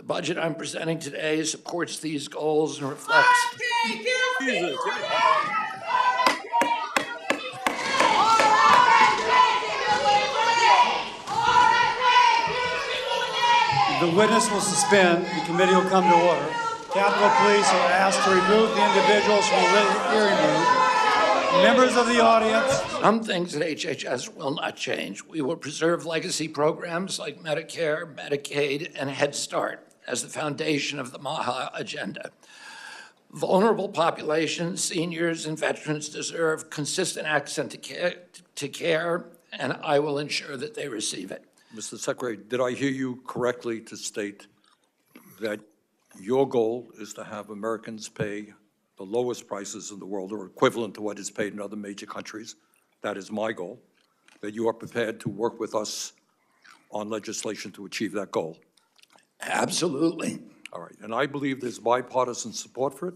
budget I'm presenting today supports these goals and reflects. The witness will suspend. The committee will come to order. Capitol Police are asked to remove the individuals from the hearing room. Members of the audience. Some things at HHS will not change. We will preserve legacy programs like Medicare, Medicaid, and Head Start as the foundation of the MAHA agenda. Vulnerable populations, seniors, and veterans deserve consistent access to care, and I will ensure that they receive it. Mr. Secretary, did I hear you correctly to state that your goal is to have Americans pay the lowest prices in the world or equivalent to what is paid in other major countries? That is my goal, that you are prepared to work with us on legislation to achieve that goal. Absolutely. All right, and I believe there's bipartisan support for it.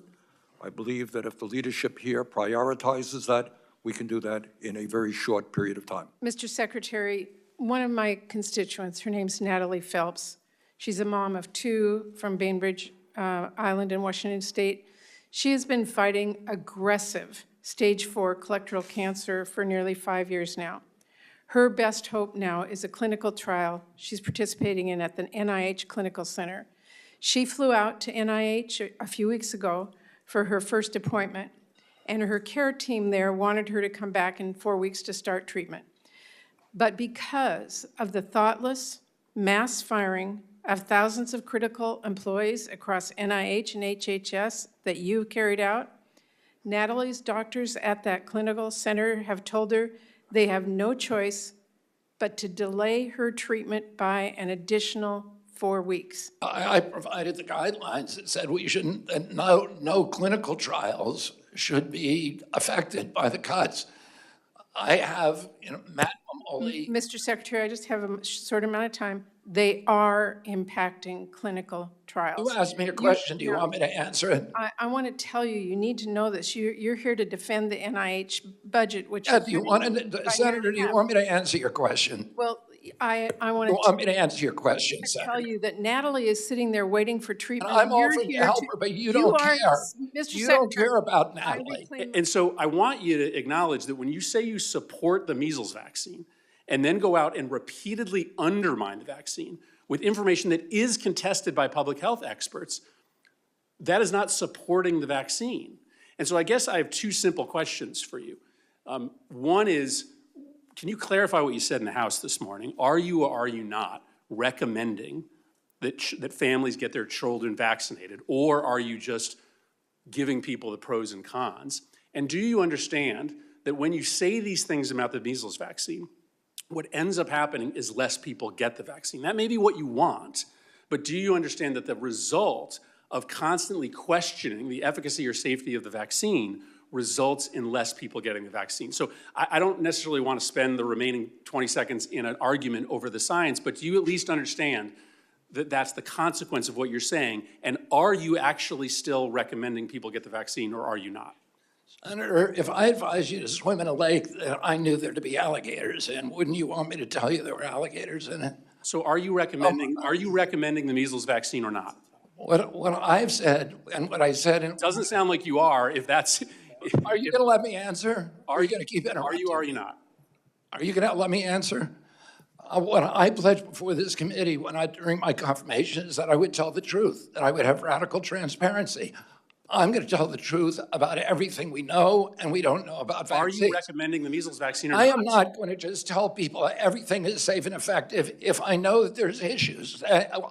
I believe that if the leadership here prioritizes that, we can do that in a very short period of time. Mr. Secretary, one of my constituents, her name's Natalie Phelps. She's a mom of two from Bainbridge Island in Washington State. She has been fighting aggressive stage 4 colorectal cancer for nearly 5 years now. Her best hope now is a clinical trial she's participating in at the NIH Clinical Center. She flew out to NIH a few weeks ago for her first appointment, and her care team there wanted her to come back in 4 weeks to start treatment. But because of the thoughtless mass firing of thousands of critical employees across NIH and HHS that you carried out, Natalie's doctors at that clinical center have told her they have no choice but to delay her treatment by an additional 4 weeks. I provided the guidelines that said that no clinical trials should be affected by the cuts. I have, maximum only. Mr. Secretary, I just have a short amount of time. They are impacting clinical trials. You asked me a question. Do you want me to answer it? I want to tell you, you need to know this. You're here to defend the NIH budget, which Senator, do you want me to answer your question? Well, I want to. You want me to answer your question, Senator? Tell you that Natalie is sitting there waiting for treatment. And I'm offering to help her, but you don't care. Mr. You don't care about Natalie. And so I want you to acknowledge that when you say you support the measles vaccine and then go out and repeatedly undermine the vaccine with information that is contested by public health experts, that is not supporting the vaccine. And so I guess I have two simple questions for you. One is, can you clarify what you said in the House this morning? Are you or are you not recommending that families get their children vaccinated, or are you just giving people the pros and cons? And do you understand that when you say these things about the measles vaccine, what ends up happening is less people get the vaccine? That may be what you want, but do you understand that the result of constantly questioning the efficacy or safety of the vaccine results in less people getting the vaccine? So I don't necessarily want to spend the remaining 20 seconds in an argument over the science, but do you at least understand that that's the consequence of what you're saying? And are you actually still recommending people get the vaccine, or are you not? Senator, if I advised you to swim in a lake that I knew there to be alligators in, wouldn't you want me to tell you there were alligators in it? So are you recommending the measles vaccine or not? What I've said and what I said It doesn't sound like you are. If that's Are you going to let me answer? Are you going to keep interrupting? Are you or are you not? Are you going to let me answer? What I pledged before this committee during my confirmation is that I would tell the truth, that I would have radical transparency. I'm going to tell the truth about everything we know and we don't know about vaccines. Are you recommending the measles vaccine or not? I am not going to just tell people everything is safe and effective if I know that there's issues.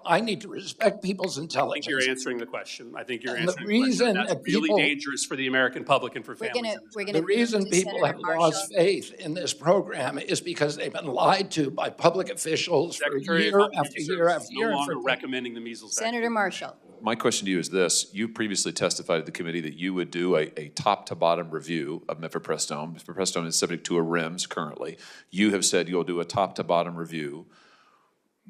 I need to respect people's intelligence. I think you're answering the question. I think you're and answering the reason the question. That's really dangerous for the American public and for families. The reason people have lost faith in this program is because they've been lied to by public officials for year after year after year. No longer recommending the measles vaccine. Senator Marshall. My question to you is this. You previously testified at the committee that you would do a top-to-bottom review of mifepristone. Mifepristone is subject to a REMS currently. You have said you'll do a top-to-bottom review.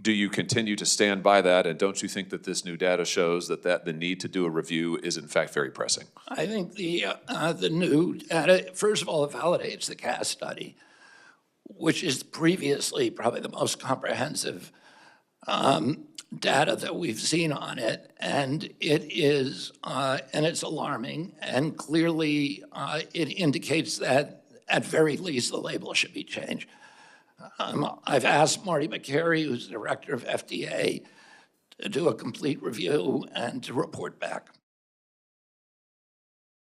Do you continue to stand by that, and don't you think that this new data shows that the need to do a review is in fact very pressing? I think the new data, first of all, it validates the CAS study, which is previously probably the most comprehensive data that we've seen on it, and it's alarming, and clearly it indicates that at very least the label should be changed. I've asked Marty McCary, who's the director of FDA, to do a complete review and to report back.